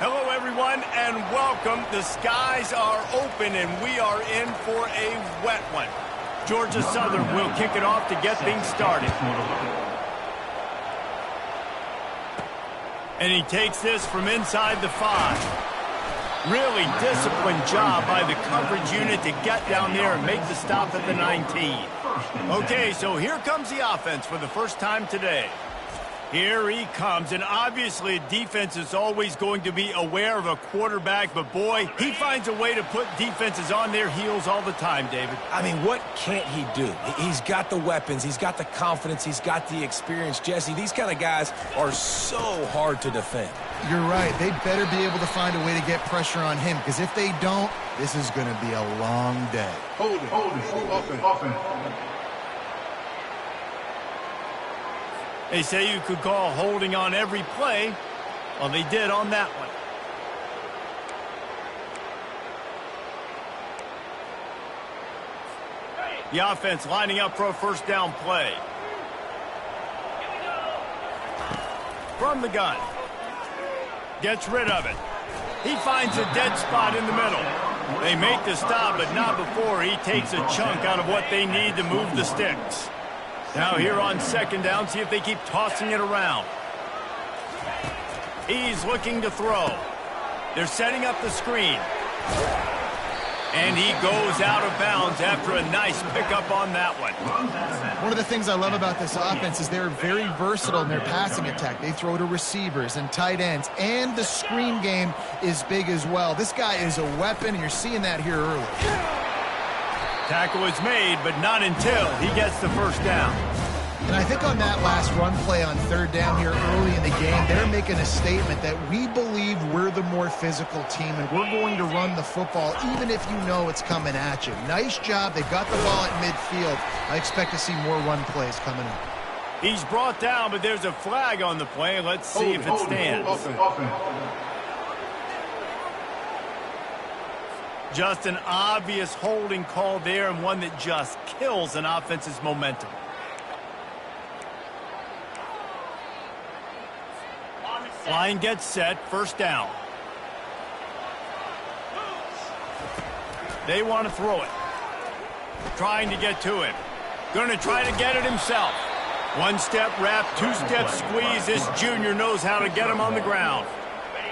Hello, everyone, and welcome. The skies are open, and we are in for a wet one. Georgia Southern will kick it off to get things started. And he takes this from inside the 5. Really disciplined job by the coverage unit to get down there and make the stop at the 19. Okay, so here comes the offense for the first time today. Here he comes, and obviously defense is always going to be aware of a quarterback, but boy, he finds a way to put defenses on their heels all the time, David. I mean, what can't he do? He's got the weapons, he's got the confidence, he's got the experience. Jesse, these kind of guys are so hard to defend. You're right. They better be able to find a way to get pressure on him, because if they don't, this is going to be a long day. Hold it. They say you could call holding on every play. Well, they did on that one. The offense lining up for a first down play. From the gun. Gets rid of it. He finds a dead spot in the middle. They make the stop, but not before he takes a chunk out of what they need to move the sticks. Now here on second down, see if they keep tossing it around. He's looking to throw. They're setting up the screen. And he goes out of bounds after a nice pickup on that one. One of the things I love about this offense is they're very versatile in their passing attack. They throw to receivers and tight ends, and the screen game is big as well. This guy is a weapon, and you're seeing that here early. Tackle is made, but not until he gets the first down. And I think on that last run play on third down here early in the game, they're making a statement that we believe we're the more physical team, and we're going to run the football even if you know it's coming at you. Nice job. They've got the ball at midfield. I expect to see more run plays coming up. He's brought down, but there's a flag on the play. Let's see if it stands. Just an obvious holding call there, and one that just kills an offense's momentum. Line gets set, first down. They want to throw it. Trying to get to him. Going to try to get it himself. One-step wrap, two-step squeeze. This junior knows how to get him on the ground.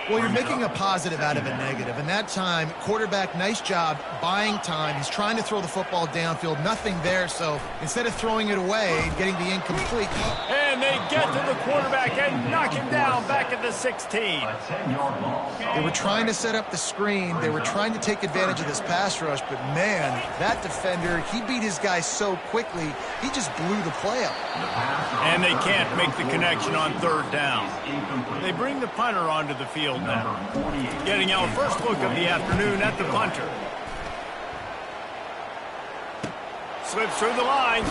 Well, you're making a positive out of a negative, and that time, quarterback, nice job buying time. He's trying to throw the football downfield, nothing there, so instead of throwing it away, getting the incomplete. And they get to the quarterback and knock him down back at the 16. They were trying to set up the screen. They were trying to take advantage of this pass rush, but man, that defender, he beat his guy so quickly, he just blew the play up. And they can't make the connection on third down. They bring the punter onto the field now. Getting our first look of the afternoon at the punter. Slips through the line.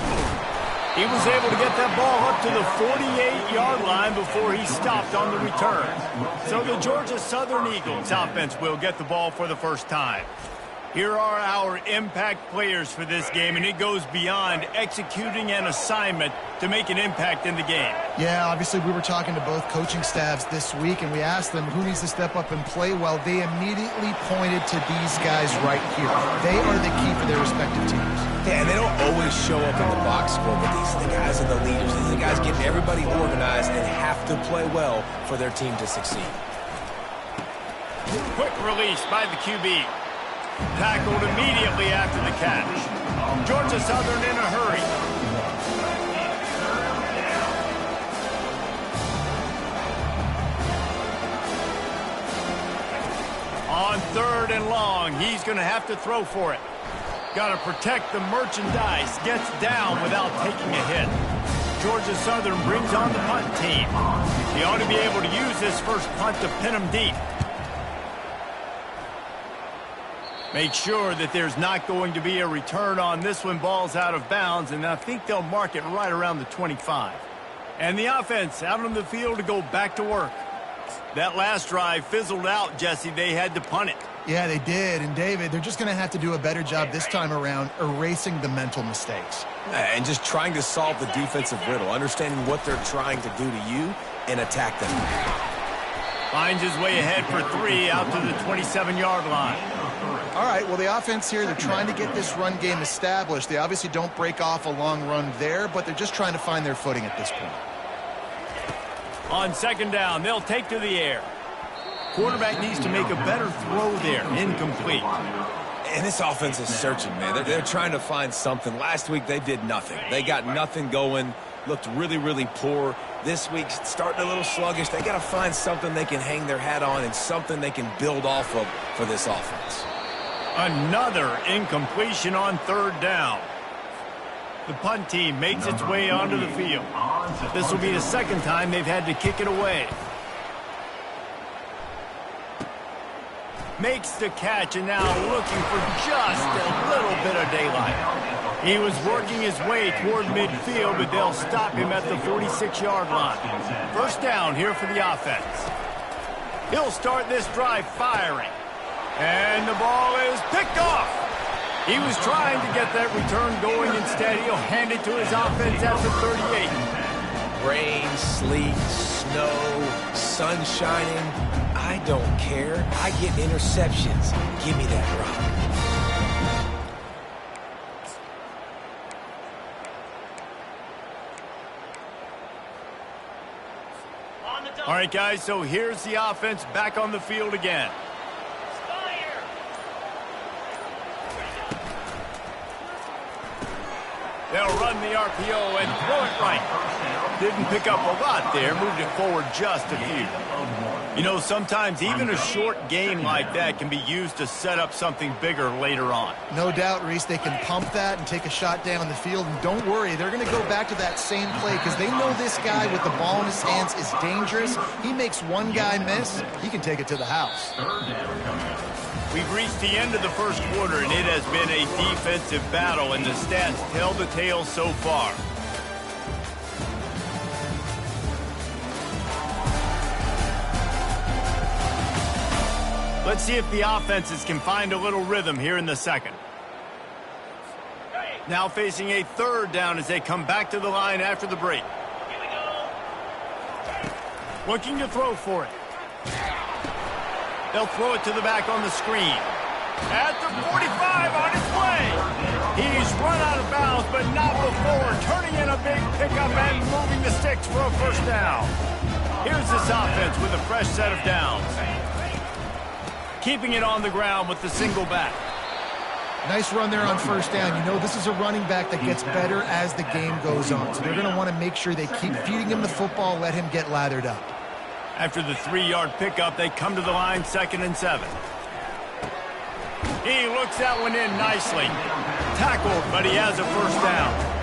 He was able to get that ball up to the 48-yard line before he stopped on the return. So the Georgia Southern Eagles offense will get the ball for the first time. Here are our impact players for this game, and it goes beyond executing an assignment to make an impact in the game. Yeah, obviously we were talking to both coaching staffs this week, and we asked them who needs to step up and play well. They immediately pointed to these guys right here. They are the key for their respective teams. Yeah, and they don't always show up in the box score, but these are the guys are the leaders. These are the guys getting everybody organized and have to play well for their team to succeed. Quick release by the QB. Tackled immediately after the catch. Georgia Southern in a hurry. On third and long, he's going to have to throw for it. Got to protect the merchandise. Gets down without taking a hit. Georgia Southern brings on the punt team. He ought to be able to use this first punt to pin him deep. Make sure that there's not going to be a return on this one. Ball's out of bounds, and I think they'll mark it right around the 25. And the offense out on the field to go back to work. That last drive fizzled out, Jesse. They had to punt it. Yeah, they did. And, David, they're just going to have to do a better job this time around erasing the mental mistakes. And just trying to solve the defensive riddle, understanding what they're trying to do to you and attack them. Finds his way ahead for 3 out to the 27-yard line. All right, well, the offense here, they're trying to get this run game established. They obviously don't break off a long run there, but they're just trying to find their footing at this point. On 2nd down, they'll take to the air. Quarterback needs to make a better throw there. Incomplete. And this offense is searching, man. They're trying to find something. Last week, they did nothing. They got nothing going, looked really, really poor. This week, starting a little sluggish. They got to find something they can hang their hat on and something they can build off of for this offense. Another incompletion on 3rd down. The punt team makes its way onto the field. This will be the 2nd time they've had to kick it away. Makes the catch and now looking for just a little bit of daylight. He was working his way toward midfield, but they'll stop him at the 46-yard line. 1st down here for the offense. He'll start this drive firing. And the ball is picked off. He was trying to get that return going. Instead, he'll hand it to his offense at the 38. Rain, sleet, snow, sun shining. I don't care. I get interceptions. Give me that rock. All right, guys, so here's the offense back on the field again. They'll run the RPO and throw it right. Didn't pick up a lot there, moved it forward just a few. You know, sometimes even a short game like that can be used to set up something bigger later on. No doubt, Reese, they can pump that and take a shot down the field. And don't worry, they're going to go back to that same play because they know this guy with the ball in his hands is dangerous. He makes one guy miss, he can take it to the house. We've reached the end of the 1st quarter, and it has been a defensive battle, and the stats tell the tale so far. Let's see if the offenses can find a little rhythm here in the 2nd. Now facing a 3rd down as they come back to the line after the break. Looking to throw for it. They'll throw it to the back on the screen. At the 45 on his way. He's run out of bounds, but not before turning in a big pickup and moving the sticks for a 1st down. Here's this offense with a fresh set of downs. Keeping it on the ground with the single back. Nice run there on 1st down. You know, this is a running back that gets better as the game goes on. So they're going to want to make sure they keep feeding him the football, let him get lathered up. After the 3-yard pickup, they come to the line 2nd and 7. He looks that one in nicely. Tackled, but he has a 1st down.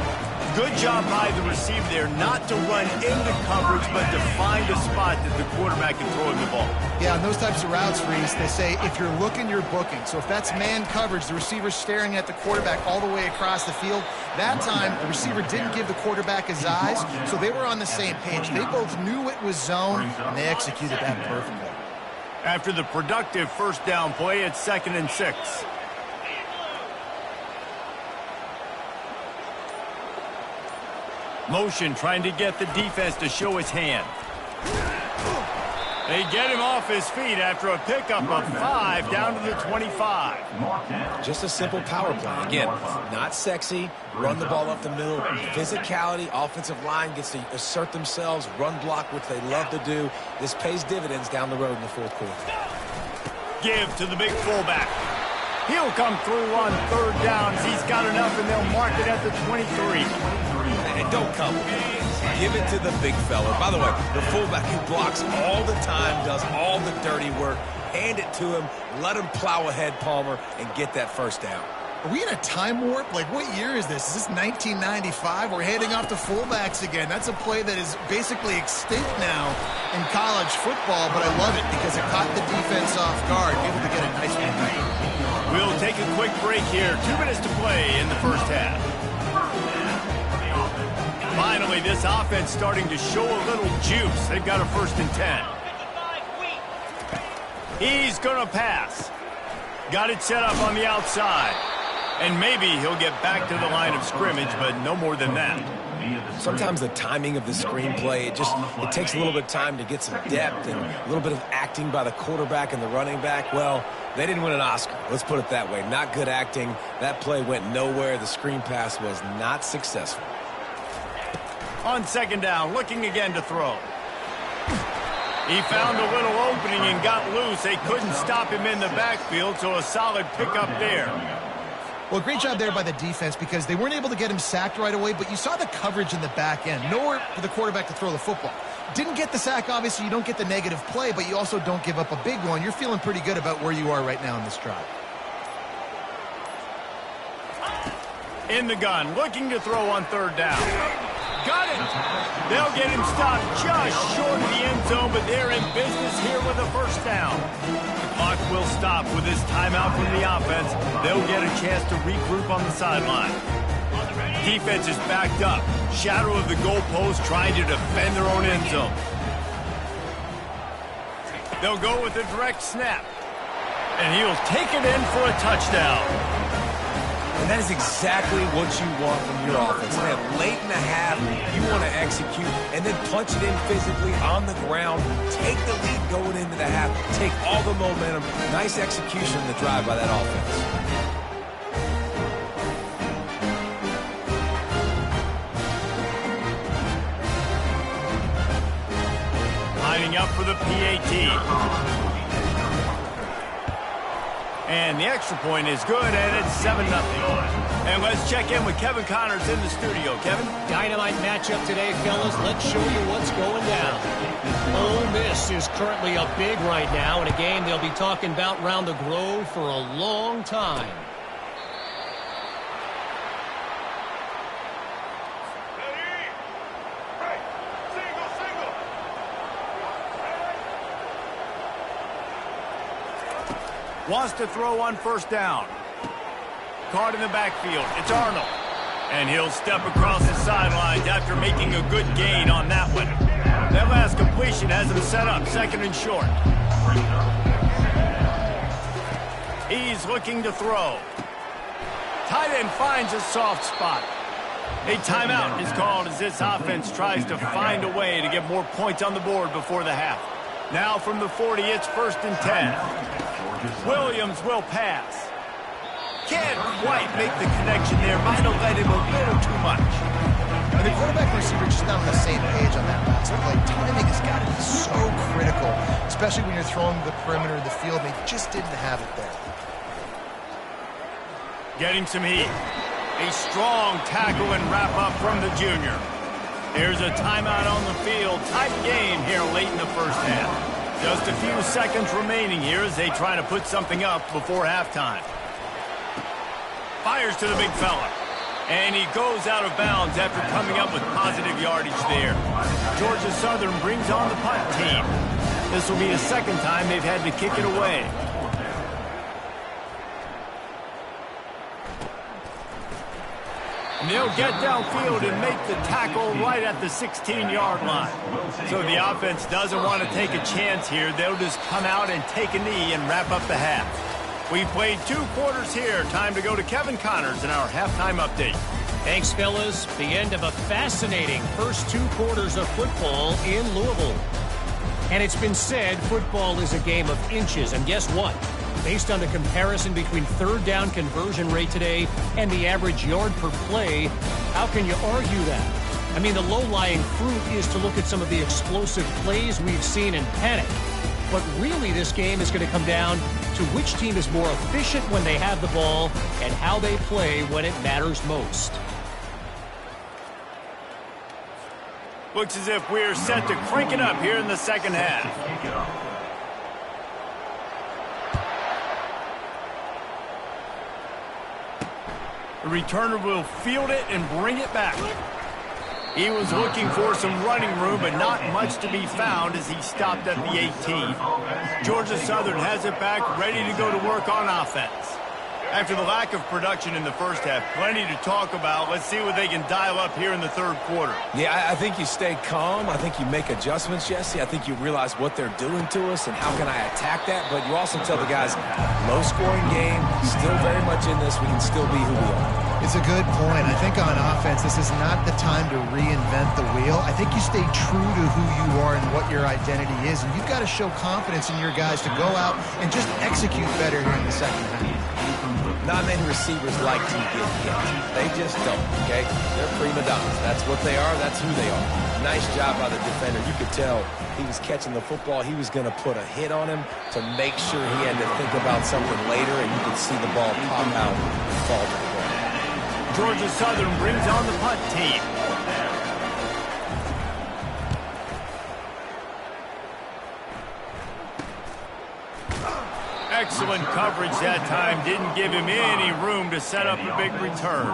Good job by the receiver there not to run into coverage, but to find a spot that the quarterback can throw him the ball. Yeah, on those types of routes, Reese, they say if you're looking, you're booking. So if that's man coverage, the receiver's staring at the quarterback all the way across the field. That time, the receiver didn't give the quarterback his eyes, so they were on the same page. They both knew it was zone, and they executed that perfectly. After the productive 1st down play, it's 2nd and 6. Motion trying to get the defense to show his hand. They get him off his feet after a pickup of 5 down to the 25. Just a simple power play. Again, not sexy. Run the ball up the middle. Physicality. Offensive line gets to assert themselves. Run block, which they love to do. This pays dividends down the road in the 4th quarter. Give to the big fullback. He'll come through on 3rd down as he's got enough, and they'll mark it at the 23. And don't come. Give it to the big fella. By the way, the fullback who blocks all the time, does all the dirty work. Hand it to him. Let him plow ahead, Palmer, and get that 1st down. Are we in a time warp? Like, what year is this? Is this 1995? We're handing off to fullbacks again. That's a play that is basically extinct now in college football, but I love it because it caught the defense off guard, able to get a nice one. We'll take a quick break here. 2 minutes to play in the 1st half. Finally, this offense starting to show a little juice. They've got a 1st and 10. He's going to pass. Got it set up on the outside. And maybe he'll get back to the line of scrimmage, but no more than that. Sometimes the timing of the screenplay, it takes a little bit of time to get some depth and a little bit of acting by the quarterback and the running back. Well, they didn't win an Oscar. Let's put it that way. Not good acting. That play went nowhere. The screen pass was not successful. On second down, looking again to throw. He found a little opening and got loose. They couldn't stop him in the backfield, so a solid pickup there. Well, great job there by the defense because they weren't able to get him sacked right away, but you saw the coverage in the back end. Nowhere for the quarterback to throw the football. Didn't get the sack, obviously. You don't get the negative play, but you also don't give up a big one. You're feeling pretty good about where you are right now in this drive. In the gun, looking to throw on third down. Got it! They'll get him stopped just short of the end zone, but they're in business here with a first down. The clock will stop with this timeout from the offense. They'll get a chance to regroup on the sideline. Defense is backed up. Shadow of the goalpost trying to defend their own end zone. They'll go with a direct snap. And he'll take it in for a touchdown. And that is exactly what you want from your offense. Man, late in the half, you want to execute and then punch it in physically on the ground. Take the lead going into the half. Take all the momentum. Nice execution in the drive by that offense. Lining up for the PAT. And the extra point is good, and it's 7-0. And let's check in with Kevin Connors in the studio. Kevin? Dynamite matchup today, fellas. Let's show you what's going down. Ole Miss is currently up big right now in a game they'll be talking about round the Grove for a long time. Wants to throw on first down. Caught in the backfield. It's Arnold. And he'll step across the sidelines after making a good gain on that one. That last completion has him set up second and short. He's looking to throw. Tight end finds a soft spot. A timeout is called as this offense tries to find a way to get more points on the board before the half. Now from the 40, it's 1st and 10. Williams will pass. Can't quite make the connection there. Might have led him a little too much. And the quarterback and receiver just not on the same page on that last play. Timing has got to be so critical, especially when you're throwing the perimeter of the field. They just didn't have it there. Getting some heat. A strong tackle and wrap up from the junior. There's a timeout on the field. Tight game here late in the first half. Just a few seconds remaining here as they try to put something up before halftime. Fires to the big fella. And he goes out of bounds after coming up with positive yardage there. Georgia Southern brings on the punt team. This will be the second time they've had to kick it away. And they'll get downfield and make the tackle right at the 16-yard line. So the offense doesn't want to take a chance here. They'll just come out and take a knee and wrap up the half. We've played 2 quarters here. Time to go to Kevin Connors in our halftime update. Thanks, fellas. The end of a fascinating first 2 quarters of football in Louisville. And it's been said football is a game of inches. And guess what? Based on the comparison between third down conversion rate today and the average yard per play, how can you argue that? I mean, the low-lying fruit is to look at some of the explosive plays we've seen in panic. But really, this game is going to come down to which team is more efficient when they have the ball and how they play when it matters most. Looks as if we're set to crank it up here in the second half. The returner will field it and bring it back. He was looking for some running room, but not much to be found as he stopped at the 18. Georgia Southern has it back, ready to go to work on offense. After the lack of production in the first half, plenty to talk about. Let's see what they can dial up here in the third quarter. Yeah, I think you stay calm. I think you make adjustments, Jesse. I think you realize what they're doing to us and how can I attack that. But you also tell the guys, low-scoring game, still very much in this. We can still be who we are. It's a good point. I think on offense, this is not the time to reinvent the wheel. I think you stay true to who you are and what your identity is, and you've got to show confidence in your guys to go out and just execute better here in the second half. Not many receivers like to get hit. They just don't, okay? They're prima donnas. That's what they are. That's who they are. Nice job by the defender. You could tell he was catching the football. He was going to put a hit on him to make sure he had to think about something later, and you could see the ball pop out and fall to the ground. Georgia Southern brings on the punt team. Excellent coverage that time. Didn't give him any room to set up a big return.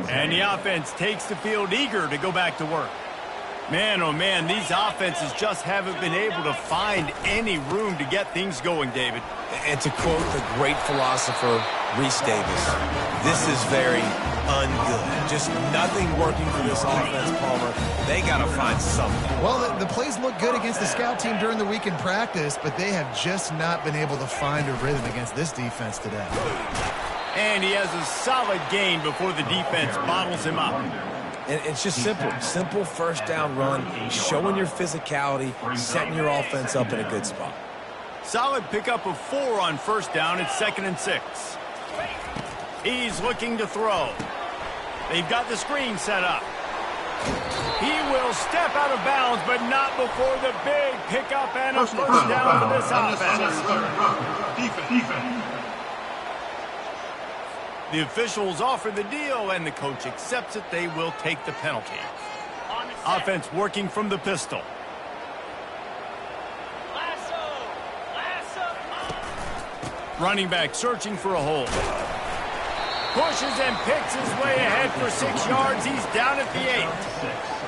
And the offense takes the field eager to go back to work. Man, oh man, these offenses just haven't been able to find any room to get things going, David. And to quote the great philosopher, Reese Davis, this is very ungood. Just nothing working for this offense, Palmer. They got to find something. Well, the plays look good against the scout team during the week in practice, but they have just not been able to find a rhythm against this defense today. And he has a solid gain before the defense bottles him up. And it's just simple first down run, showing your physicality, setting your offense up in a good spot. Solid pickup of 4 on first down. It's 2nd and 6. He's looking to throw. They've got the screen set up. He will step out of bounds, but not before the big pickup and a first down for this offense. Defense. The officials offer the deal, and the coach accepts it. They will take the penalty. Offense working from the pistol. Running back searching for a hole. Pushes and picks his way ahead for 6 yards. He's down at the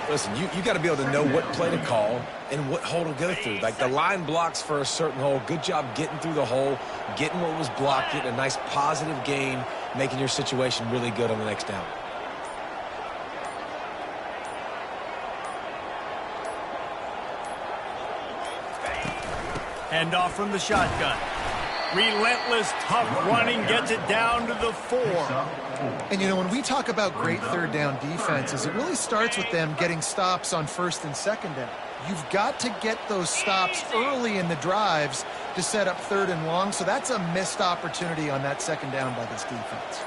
8. Listen, you got to be able to know what play to call and what hole to go through. Like the line blocks for a certain hole. Good job getting through the hole, getting what was blocked, getting a nice positive gain, making your situation really good on the next down. Hand off from the shotgun. Relentless, tough running, gets it down to the 4. And, you know, when we talk about great third down defenses, it really starts with them getting stops on first and second down. You've got to get those stops early in the drives to set up third and long, so that's a missed opportunity on that second down by this defense.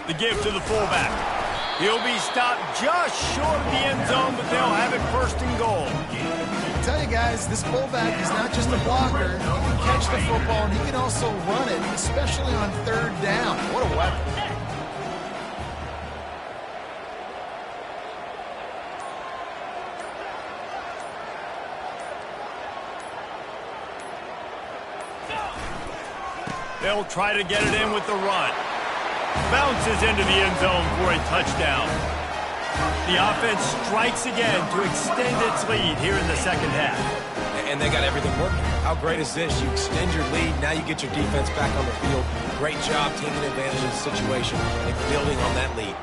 The give to the fullback. He'll be stopped just short of the end zone, but they'll have it 1st and goal. I tell you guys, this fullback is not just a blocker. He can catch the football, and he can also run it, especially on third down. What a weapon. They'll try to get it in with the run. Bounces into the end zone for a touchdown. The offense strikes again to extend its lead here in the second half. And they got everything working. How great is this? You extend your lead, now you get your defense back on the field. Great job taking advantage of the situation and building on that lead.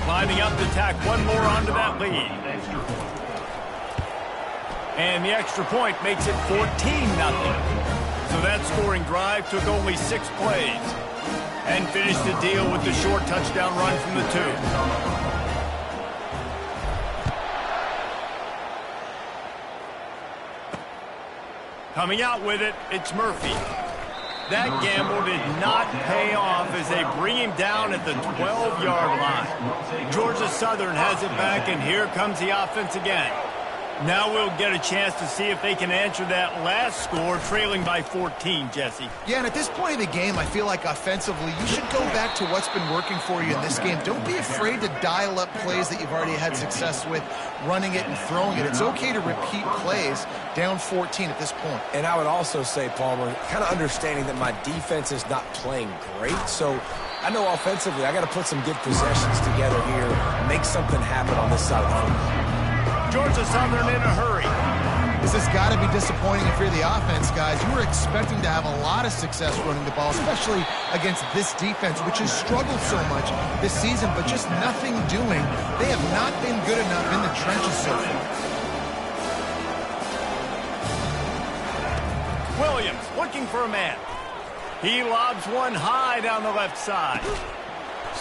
Climbing up to tack one more onto that lead. And the extra point makes it 14-0. So that scoring drive took only 6 plays. And finished the deal with the short touchdown run from the 2. Coming out with it, it's Murphy. That gamble did not pay off as they bring him down at the 12-yard line. Georgia Southern has it back, and here comes the offense again. Now we'll get a chance to see if they can answer that last score, trailing by 14, Jesse. Yeah, and at this point of the game, I feel like offensively, you should go back to what's been working for you in this game. Don't be afraid to dial up plays that you've already had success with, running it and throwing it. It's okay to repeat plays down 14 at this point. And I would also say, Palmer, kind of understanding that my defense is not playing great, so I know offensively I got to put some good possessions together here, make something happen on this side of the football. Georgia Southern in a hurry. This has got to be disappointing if you're the offense, guys. You were expecting to have a lot of success running the ball, especially against this defense, which has struggled so much this season, but just nothing doing. They have not been good enough in the trenches so far. Williams looking for a man. He lobs one high down the left side.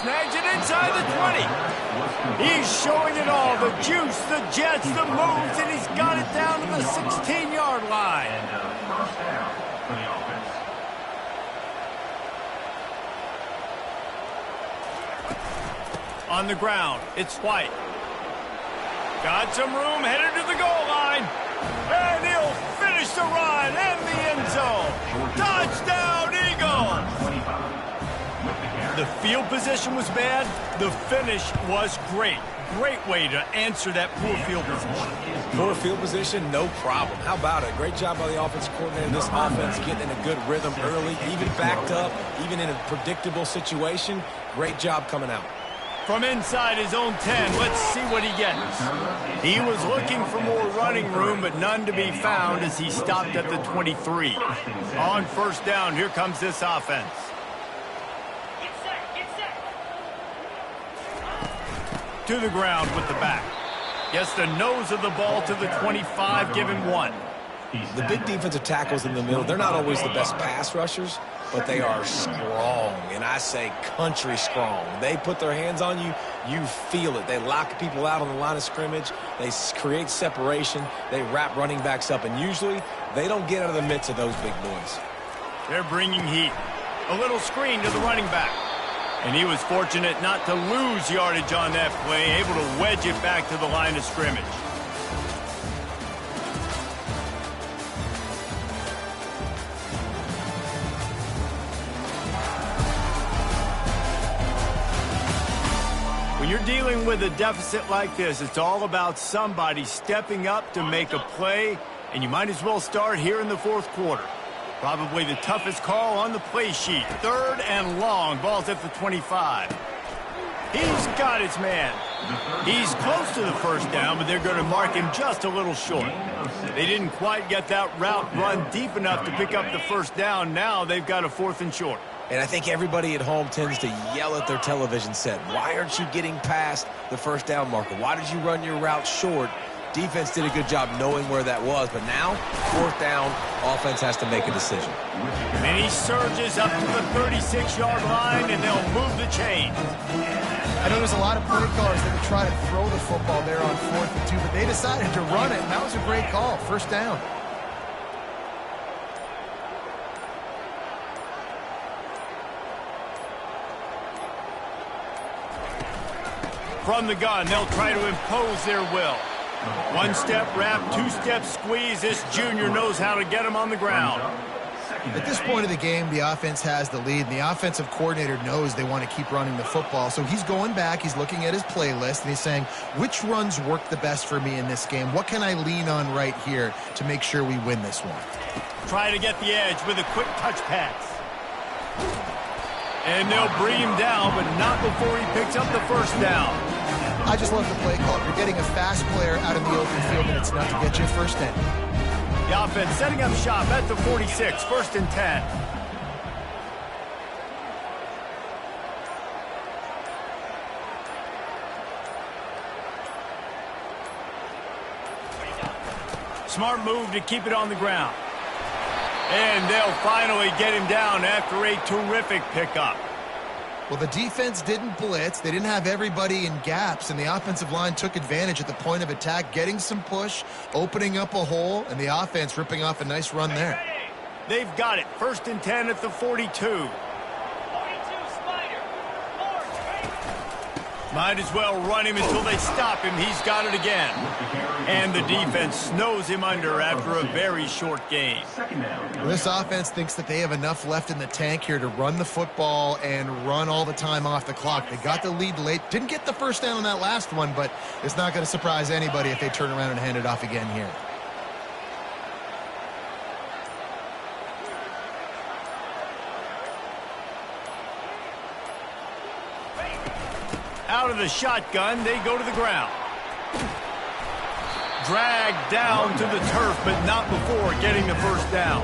Snags it inside the 20. He's showing it all. The juice, the jets, the moves, and he's got it down to the 16-yard line. On the ground, it's White. Got some room, headed to the goal line. And he'll finish the run and the end zone. Touchdown, Eagles! The field position was bad. The finish was great. Great way to answer that poor field position. Poor field position, no problem. How about it? Great job by the offensive coordinator. This offense getting in a good rhythm early, even backed up, even in a predictable situation. Great job coming out. From inside his own 10, let's see what he gets. He was looking for more running room, but none to be found as he stopped at the 23. On first down, here comes this offense. To the ground with the back. Gets the nose of the ball to the 25, give him one. The big defensive tackles in the middle, they're not always the best pass rushers, but they are strong, and I say country strong. They put their hands on you, you feel it. They lock people out on the line of scrimmage. They create separation. They wrap running backs up, and usually they don't get out of the midst of those big boys. They're bringing heat. A little screen to the running back. And he was fortunate not to lose yardage on that play, able to wedge it back to the line of scrimmage. When you're dealing with a deficit like this, it's all about somebody stepping up to make a play, and you might as well start here in the fourth quarter. Probably the toughest call on the play sheet. Third and long. Ball's at the 25. He's got his man. He's close to the first down, but they're going to mark him just a little short. They didn't quite get that route run deep enough to pick up the first down. Now they've got a 4th and short. And I think everybody at home tends to yell at their television set. Why aren't you getting past the first down marker? Why did you run your route short? Defense did a good job knowing where that was, but now, 4th down, offense has to make a decision. And he surges up to the 36-yard line, and they'll move the chain. I know there's a lot of play callers that would try to throw the football there on 4th and 2, but they decided to run it, and that was a great call. First down. From the gun, they'll try to impose their will. One-step wrap, two-step squeeze. This junior knows how to get him on the ground. At this point of the game, the offense has the lead, and the offensive coordinator knows they want to keep running the football. So he's going back, he's looking at his playlist, and he's saying, which runs work the best for me in this game? What can I lean on right here to make sure we win this one? Try to get the edge with a quick touch pass. And they'll bring him down, but not before he picks up the first down. I just love the play call. You're getting a fast player out in the open field, and it's enough to get you a first down. The offense setting up shop at the 46, 1st and 10. Smart move to keep it on the ground. And they'll finally get him down after a terrific pickup. Well, the defense didn't blitz. They didn't have everybody in gaps, and the offensive line took advantage at the point of attack, getting some push, opening up a hole, and the offense ripping off a nice run there. They've got it. 1st and 10 at the 42. Might as well run him until they stop him. He's got it again. And the defense snows him under after a very short game. Well, this offense thinks that they have enough left in the tank here to run the football and run all the time off the clock. They got the lead late. Didn't get the first down on that last one, but it's not going to surprise anybody if they turn around and hand it off again here. Out of the shotgun, they go to the ground. dragged down to the turf, but not before getting the first down.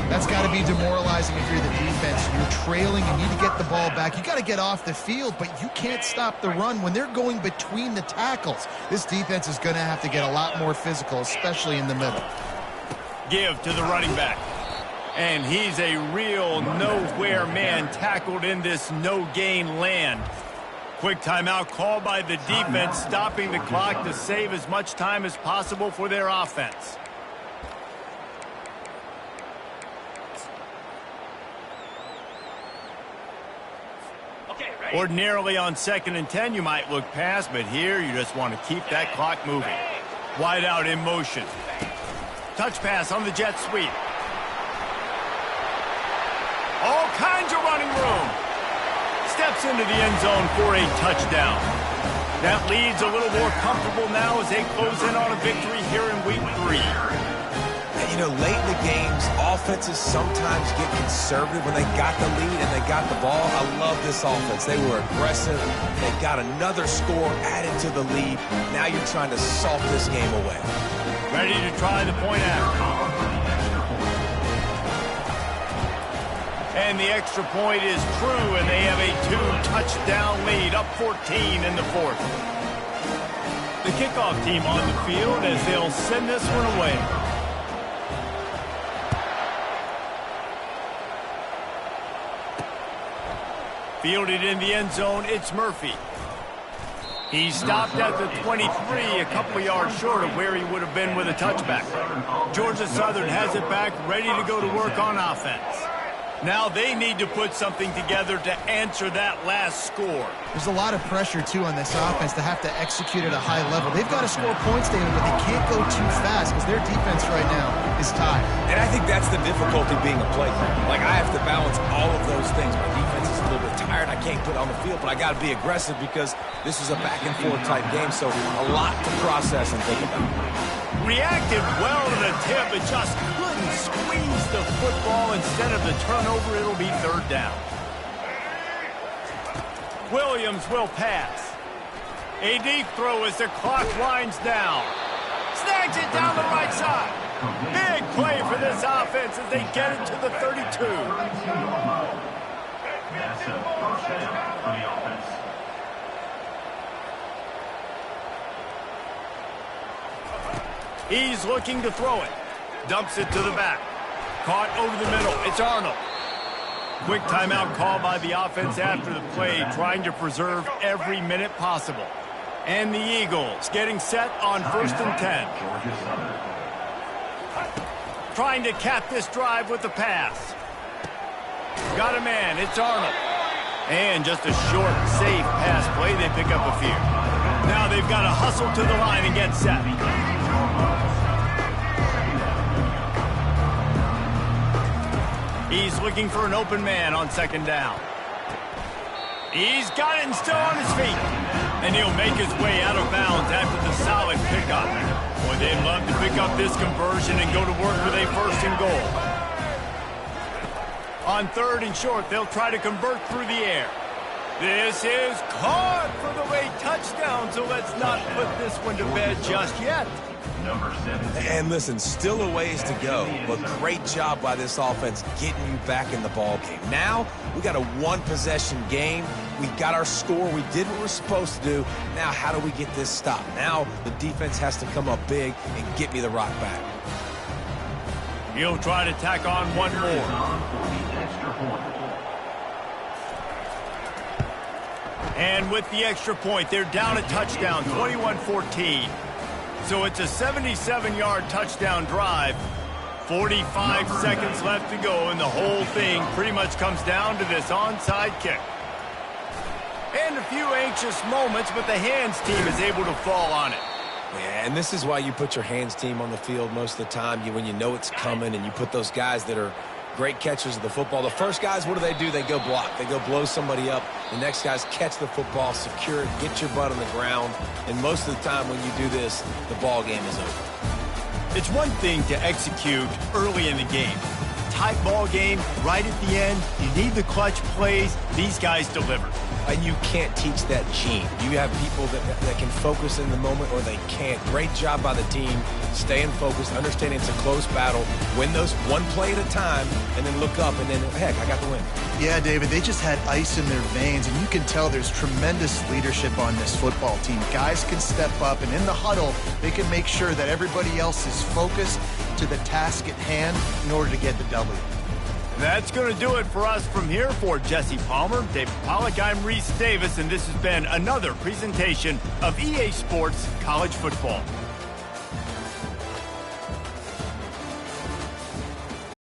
That's got to be demoralizing if you're the defense. You're trailing, you need to get the ball back. You got to get off the field, but you can't stop the run when they're going between the tackles. This defense is going to have to get a lot more physical, especially in the middle. Give to the running back. And he's a real nowhere man tackled in this no-gain land. Quick timeout called by the defense, stopping the clock to save as much time as possible for their offense. Ordinarily on 2nd and 10, you might look past, but here you just want to keep that clock moving. Wide out in motion. Touch pass on the jet sweep. All kinds of running room. Steps into the end zone for a touchdown. That lead's a little more comfortable now as they close in on a victory here in week 3. You know, late in the games, offenses sometimes get conservative when they got the lead and they got the ball. I love this offense. They were aggressive. They got another score added to the lead. Now you're trying to salt this game away. Ready to try the point after. And the extra point is true, and they have a 2-touchdown lead, up 14 in the 4th. The kickoff team on the field as they'll send this one away. Fielded in the end zone, it's Murphy. He stopped at the 23, a couple of yards short of where he would have been with a touchback. Georgia Southern has it back, ready to go to work on offense. Now they need to put something together to answer that last score. There's a lot of pressure, too, on this offense to have to execute at a high level. They've got to score points, David, but they can't go too fast because their defense right now is tied. And I think that's the difficulty being a player. Like, I have to balance all of those things. My defense is a little bit tired. I can't put it on the field, but I got to be aggressive because this is a back-and-forth type game, so a lot to process and think about. Reacted well to the tip, but just couldn't squeeze the football. Instead of the turnover, it'll be 3rd down. Williams will pass. A deep throw as the clock winds down. Snags it down the right side. Big play for this offense as they get it to the 32. He's looking to throw it. Dumps it to the back. Caught over the middle. It's Arnold. Quick timeout call by the offense after the play, trying to preserve every minute possible. And the Eagles getting set on 1st and 10. Trying to cap this drive with the pass. Got a man. It's Arnold. And just a short, safe pass play. They pick up a few. Now they've got to hustle to the line and get set. He's looking for an open man on 2nd down. He's got it and still on his feet. And he'll make his way out of bounds after the solid pickup. Boy, they'd love to pick up this conversion and go to work with a 1st and goal. On 3rd and short, they'll try to convert through the air. This is caught for the late touchdown, so let's not put this one to bed just yet. And listen, still a ways to go, but great job by this offense getting you back in the ball game. Now, we got a 1-possession game. We got our score. We did what we're supposed to do. Now, how do we get this stopped? Now, the defense has to come up big and get me the rock back. He'll try to tack on one more. And with the extra point, they're down a touchdown, 21-14. So it's a 77-yard touchdown drive. 45 seconds left to go, and the whole thing pretty much comes down to this onside kick. And a few anxious moments, but the hands team is able to fall on it. Yeah, and this is why you put your hands team on the field most of the time. When you know it's coming, and you put those guys that are great catchers of the football. The first guys, what do? They go block. They go blow somebody up. The next guys catch the football, secure it, get your butt on the ground. And most of the time when you do this, the ball game is over. It's one thing to execute early in the game. Tight ball game, right at the end, you need the clutch plays. These guys deliver. and you can't teach that gene. You have people that can focus in the moment or they can't. Great job by the team, staying focused, understanding it's a close battle, win those one play at a time, and then look up, and then, heck, I got the win. Yeah, David, they just had ice in their veins, and you can tell there's tremendous leadership on this football team. Guys can step up, and in the huddle, they can make sure that everybody else is focused to the task at hand in order to get the W. That's going to do it for us from here. For Jesse Palmer, David Pollack, I'm Reese Davis, and this has been another presentation of EA Sports College Football.